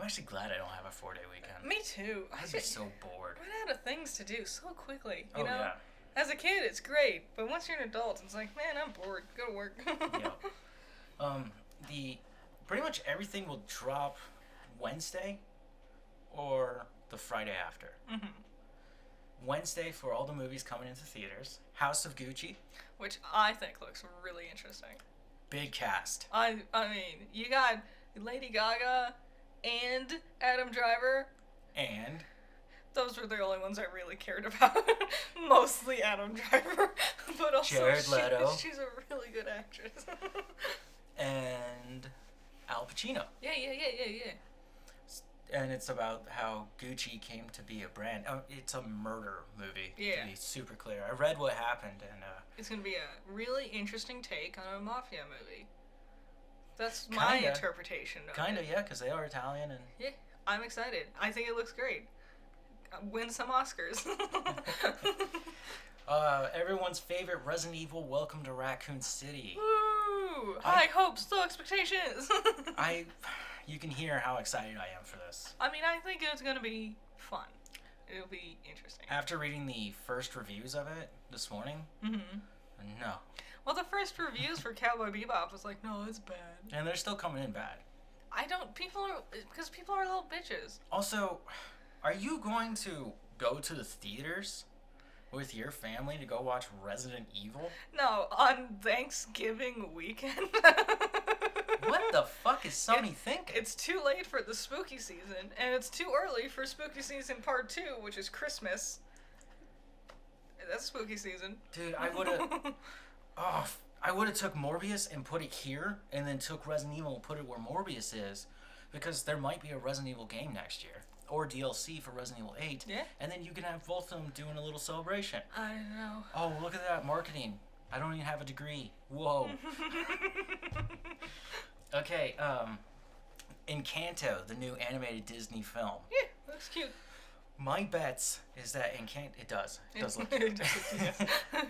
actually glad I don't have a 4-day weekend. Me too. I'd be so bored. Run out of things to do so quickly, you know? Yeah. As a kid, it's great, but once you're an adult, it's like, man, I'm bored. Go to work. Yeah. Pretty much everything will drop Wednesday or the Friday after. Mm-hmm. Wednesday for all the movies coming into theaters. House of Gucci. Which I think looks really interesting. Big cast. I mean, you got Lady Gaga and Adam Driver. And those were the only ones I really cared about. Mostly Adam Driver. But also Jared Leto. She's a really good actress. And Al Pacino. Yeah. And it's about how Gucci came to be a brand. It's a murder movie, to be super clear. I read what happened, and it's going to be a really interesting take on a mafia movie. That's my interpretation of it. Kinda, yeah, because they are Italian. And yeah, I'm excited. I think it looks great. Win some Oscars. Everyone's favorite Resident Evil, Welcome to Raccoon City. Woo! High hopes, low expectations. You can hear how excited I am for this. I mean, I think it's going to be fun. It'll be interesting. After reading the first reviews of it this morning, no. Well, the first reviews for Cowboy Bebop was like, no, it's bad. And they're still coming in bad. Because people are little bitches. Also, are you going to go to the theaters with your family to go watch Resident Evil? No, on Thanksgiving weekend. What the fuck is Sony thinking? It's too late for the spooky season, and it's too early for spooky season part 2, which is Christmas. That's spooky season. Dude, I would have took Morbius and put it here, and then took Resident Evil and put it where Morbius is, because there might be a Resident Evil game next year, or DLC for Resident Evil 8. Yeah. And then you can have both of them doing a little celebration. I know. Oh, look at that marketing. I don't even have a degree. Whoa. Okay, Encanto, the new animated Disney film. Yeah, looks cute. My bets is that it does look cute. Yes.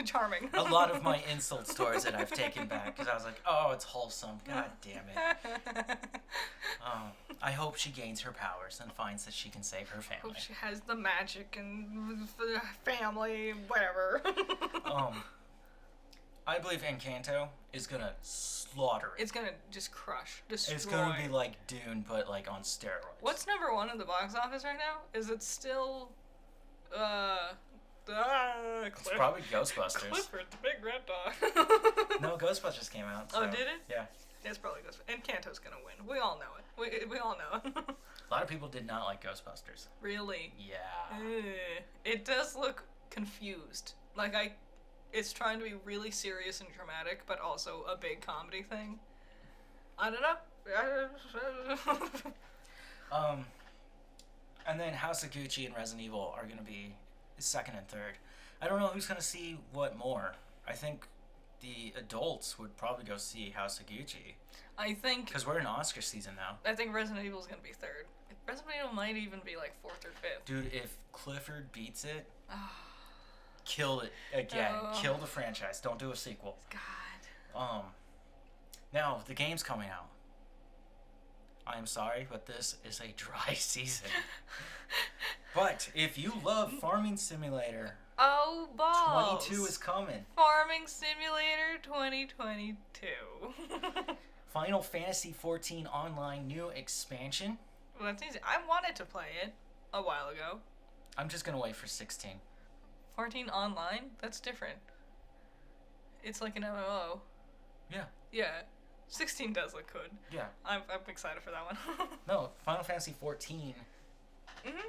Charming. A lot of my insults towards it I've taken back, because I was like, oh, it's wholesome. God damn it. I hope she gains her powers and finds that she can save her family. Hope she has the magic and family, whatever. I believe Encanto is gonna slaughter it. It's gonna just crush, destroy. It's gonna be like Dune, but like on steroids. What's number 1 in the box office right now? Is it still, It's probably Ghostbusters. Clifford, the big red dog. No, Ghostbusters came out. So, oh, did it? Yeah. It's probably Ghostbusters. And Encanto's gonna win. We all know it. We all know it. A lot of people did not like Ghostbusters. Really? Yeah. It does look confused. Like it's trying to be really serious and dramatic, but also a big comedy thing. I don't know. And then House of Gucci and Resident Evil are gonna be second and third. I don't know who's gonna see what more. I think the adults would probably go see House of Gucci. I think because we're in Oscar season now. I think Resident Evil's gonna be third. Resident Evil might even be like 4th or 5th. Dude, if Clifford beats it, kill it again. Kill the franchise. Don't do a sequel. God. Now the game's coming out. I am sorry, but this is a dry season. But if you love Farming Simulator, oh balls! 22 is coming. Farming Simulator 2022. Final Fantasy 14 Online new expansion. Well, that's easy. I wanted to play it a while ago. I'm just gonna wait for 16. 14 Online? That's different. It's like an MMO. Yeah. Yeah. 16 does look good. Yeah. I'm excited for that one. No, Final Fantasy 14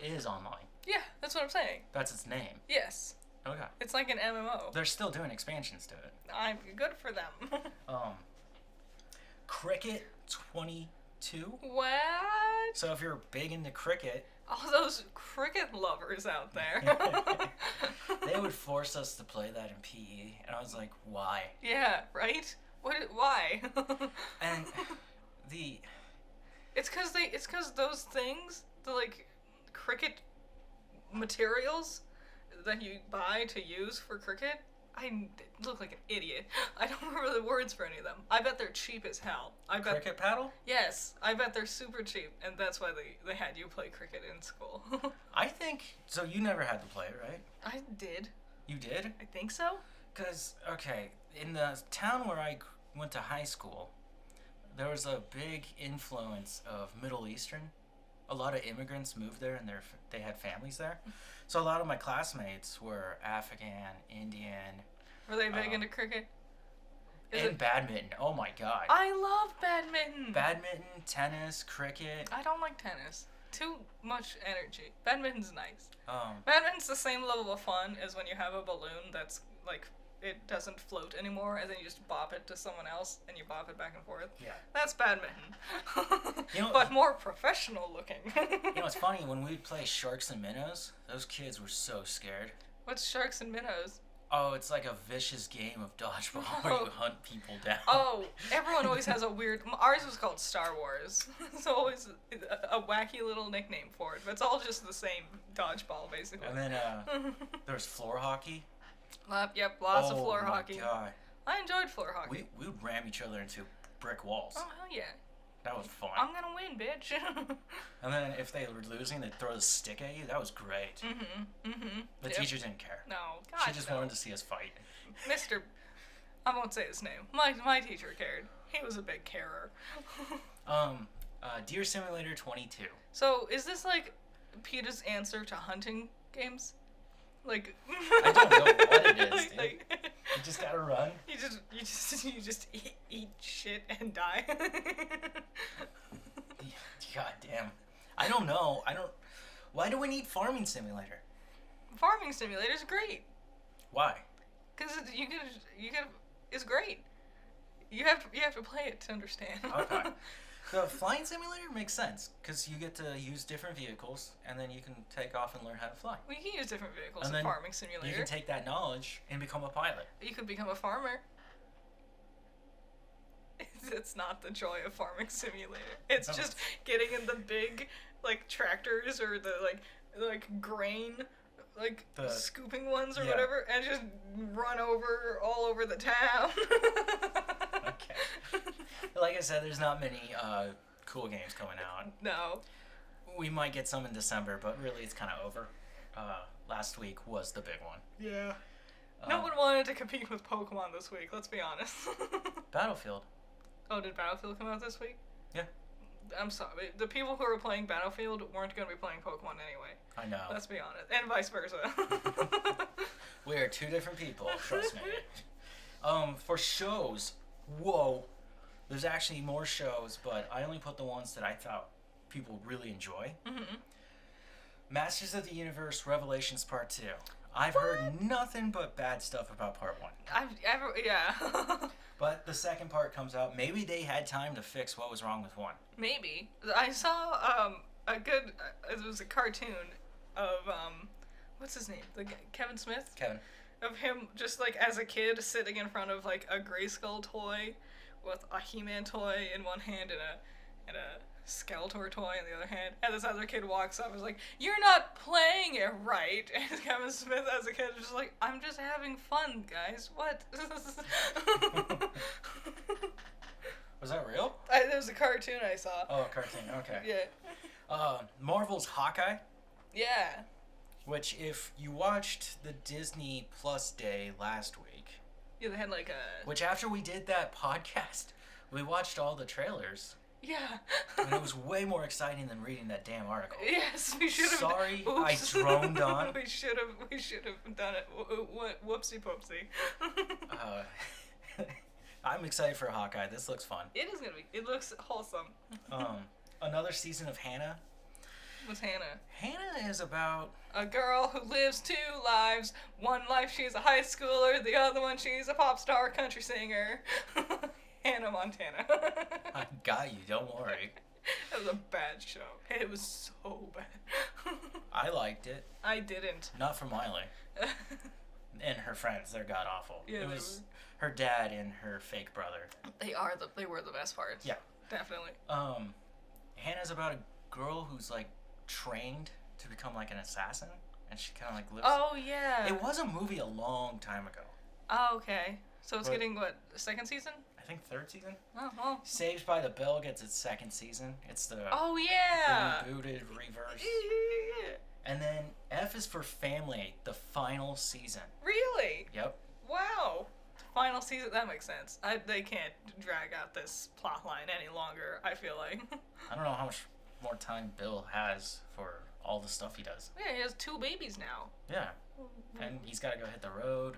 is online. Yeah, that's what I'm saying. That's its name. Yes. Okay. It's like an MMO. They're still doing expansions to it. I'm good for them. Cricket 22. What? So if you're big into cricket, all those cricket lovers out there. they would force us to play that in PE, and I was like, why? Yeah, right? Why? And it's because those things, the like cricket materials that you buy to use for cricket, I look like an idiot. I don't remember the words for any of them. I bet they're cheap as hell. Cricket paddle? Yes, I bet they're super cheap, and that's why they had you play cricket in school. I think so. You never had to play it, right? I did. You did? I think so. Because, okay, in the town where I went to high school, there was a big influence of Middle Eastern. A lot of immigrants moved there, and they had families there. So a lot of my classmates were African, Indian. Were they big into cricket? Badminton. Oh my god. I love badminton. Badminton, tennis, cricket. I don't like tennis. Too much energy. Badminton's nice. Um, Badminton's the same level of fun as when you have a balloon that's like it doesn't float anymore, and then you just bop it to someone else, and you bop it back and forth. Yeah. That's badminton. You know, but more professional looking. You know, it's funny, when we'd play Sharks and Minnows, those kids were so scared. What's Sharks and Minnows? Oh, it's like a vicious game of dodgeball where you hunt people down. Oh, everyone always has a weird... Ours was called Star Wars. It's always a wacky little nickname for it, but it's all just the same dodgeball, basically. And then there's floor hockey. Yep, lots of floor hockey. Oh, my God. I enjoyed floor hockey. We would ram each other into brick walls. Oh, hell yeah. That was fun. I'm gonna win, bitch. And then if they were losing, they'd throw the stick at you. That was great. The teacher didn't care. No, God, She just wanted to see us fight. I won't say his name. My teacher cared. He was a big carer. Deer Simulator 22. So, is this like PETA's answer to hunting games? Like... I don't know what it is, dude. You just gotta run. You just eat shit and die. God damn. I don't know. Why do we need Farming Simulator? Farming Simulator's great. Why? Because it's great. You have to play it to understand. Okay. The Flying Simulator makes sense because you get to use different vehicles and then you can take off and learn how to fly. We can use different vehicles And in then Farming Simulator. You can take that knowledge and become a pilot. You could become a farmer. It's not the joy of Farming Simulator. It's just getting in the big like tractors or the like grain the scooping ones or whatever and just run all over the town. Okay. Like I said, there's not many cool games coming out. No. We might get some in December, but really it's kind of over. Last week was the big one. Yeah. No one wanted to compete with Pokemon this week, let's be honest. Battlefield. Oh, did Battlefield come out this week? Yeah. I'm sorry. The people who are playing Battlefield weren't going to be playing Pokemon anyway. I know. Let's be honest. And vice versa. We are two different people, trust me. For shows, whoa. There's actually more shows, but I only put the ones that I thought people really enjoy. Mm-hmm. Masters of the Universe Revelations Part 2. I've heard nothing but bad stuff about Part 1. Yeah. But the second part comes out. Maybe they had time to fix what was wrong with 1. Maybe. I saw it was a cartoon of, what's his name? Kevin Smith? Kevin. Of him just, like, as a kid sitting in front of, like, a Grayskull toy with a He-Man toy in one hand and a Skeletor toy in the other hand. And this other kid walks up and is like, "You're not playing it right." And Kevin Smith as a kid is just like, "I'm just having fun, guys. What?" Was that real? There was a cartoon I saw. Oh, a cartoon. Okay. Yeah. Marvel's Hawkeye. Yeah. Which, if you watched the Disney Plus Day last week. Yeah, they had like a... Which, after we did that podcast, we watched all the trailers. Yeah. And it was way more exciting than reading that damn article. Yes, we should have... Sorry, I droned on. We should have done it. Whoopsie poopsie. I'm excited for Hawkeye. This looks fun. It is gonna be. It looks wholesome. Another season of Hannah. What's Hannah? Hannah is about a girl who lives 2 lives. One life she's a high schooler, the other one she's a pop star country singer. Hannah Montana. I got you, don't worry. It was a bad show. It was so bad. I liked it. I didn't. Not for Miley. And her friends, they're god awful. Yeah, it was her dad and her fake brother. They were the best parts. Yeah. Definitely. Hannah's about a girl who's like trained to become like an assassin, and she kind of like lives. Oh yeah. It was a movie a long time ago. Oh okay. So it's getting what, 2nd season? I think 3rd season. Oh well. Saved by the Bell gets its 2nd season. It's the rebooted reverse. Yeah. And then F is for Family, the final season. Really? Yep. Wow. Final season, that makes sense. They can't drag out this plot line any longer, I feel like. I don't know how much more time Bill has for all the stuff he does. Yeah, he has 2 babies now. Yeah. And he's got to go hit the road.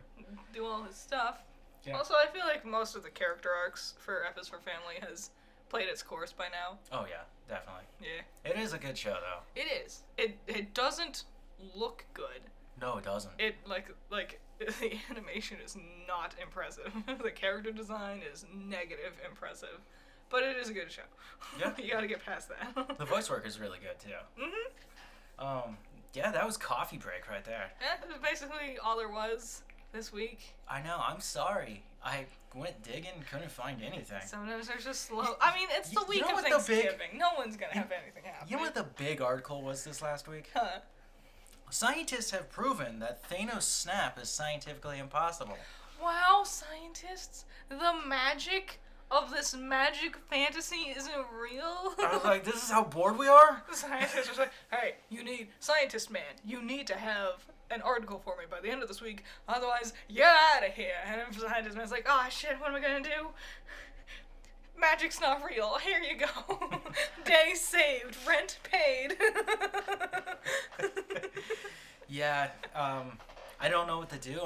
Do all his stuff. Yeah. Also, I feel like most of the character arcs for F is for Family has played its course by now. Oh yeah, definitely. Yeah. It is a good show though. It is. It doesn't look good. No, it doesn't. It like the animation is not impressive. The character design is negative impressive. But it is a good show. Yeah. You gotta get past that. The voice work is really good too. Mm-hmm. Yeah, that was coffee break right there. Yeah, that's basically all there was this week. I know, I'm sorry. I went digging, couldn't find anything. Sometimes there's just slow. I mean, it's the week know of what Thanksgiving. No one's gonna have anything happen. You know what the big article was this last week? Huh. Scientists have proven that Thanos' snap is scientifically impossible. Wow, scientists! The magic of this magic fantasy isn't real. I was like, this is how bored we are? The scientist was like, "Hey, scientist man, you need to have an article for me by the end of this week, otherwise you're out of here." And the scientist man's like, "Oh shit, what am I gonna do? Magic's not real. Here you go. Day saved, rent paid." Yeah, I don't know what to do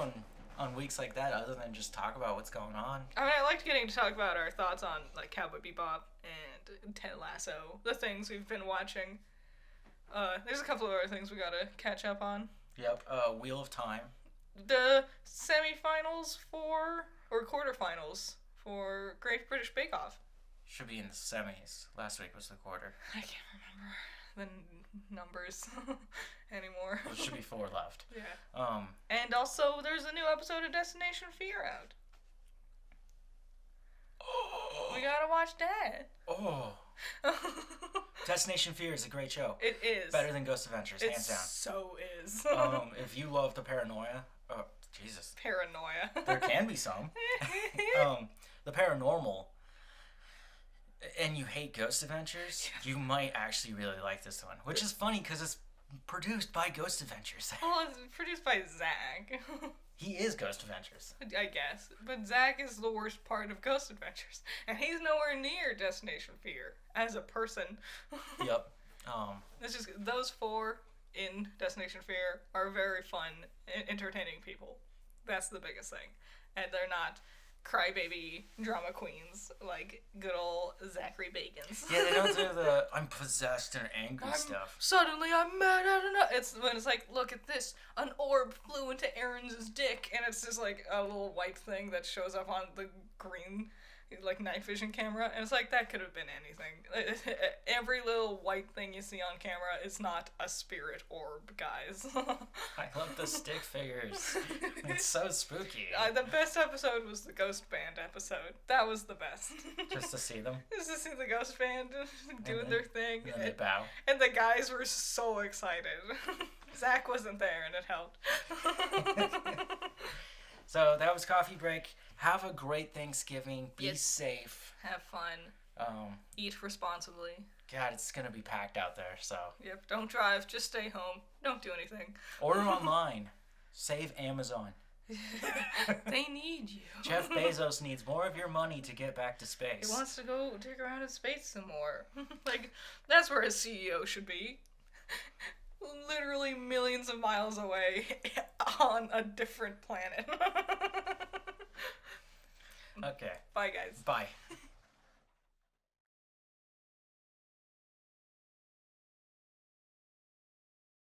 on weeks like that other than just talk about what's going on. I mean, I liked getting to talk about our thoughts on, like, Cowboy Bebop and Ted Lasso, the things we've been watching. There's a couple of other things we gotta catch up on. Yep, Wheel of Time. The semifinals or quarterfinals for Great British Bake Off. Should be in the semis. Last week was the quarter. I can't remember the numbers anymore. There should be 4 left. Yeah. And also, there's a new episode of Destination Fear out. We gotta watch that. Oh. Destination Fear is a great show. It is. Better than Ghost Adventures, hands down. So is. If you love the paranoia, oh, Jesus. Paranoia. There can be some. The paranormal, and you hate Ghost Adventures, you might actually really like this one. Which is funny because it's produced by Ghost Adventures. Well, it's produced by Zach. He is Ghost Adventures. I guess. But Zach is the worst part of Ghost Adventures. And he's nowhere near Destination Fear as a person. Yep. It's just those 4 in Destination Fear are very fun, entertaining people. That's the biggest thing. And they're not crybaby drama queens like good old Zachary Bagans. Yeah, they don't do the I'm possessed and angry stuff. Suddenly I'm mad at enough. It's when it's like, look at this, an orb flew into Aaron's dick, and it's just like a little white thing that shows up on the green like night vision camera, and it's like that could have been anything. Every little white thing you see on camera is not a spirit orb, guys. I love the stick figures. It's so spooky. The best episode was the Ghost Band episode. That was the best. Just to see them. Just to see the Ghost Band doing their thing. And they bow. And the guys were so excited. Zach wasn't there, and it helped. So that was Coffee Break. Have a great Thanksgiving. Be safe. Have fun. Eat responsibly. God, it's going to be packed out there, so. Yep, don't drive. Just stay home. Don't do anything. Order online. Save Amazon. They need you. Jeff Bezos needs more of your money to get back to space. He wants to go dig around in space some more. Like, that's where a CEO should be. Literally millions of miles away on a different planet. Okay. Bye, guys. Bye.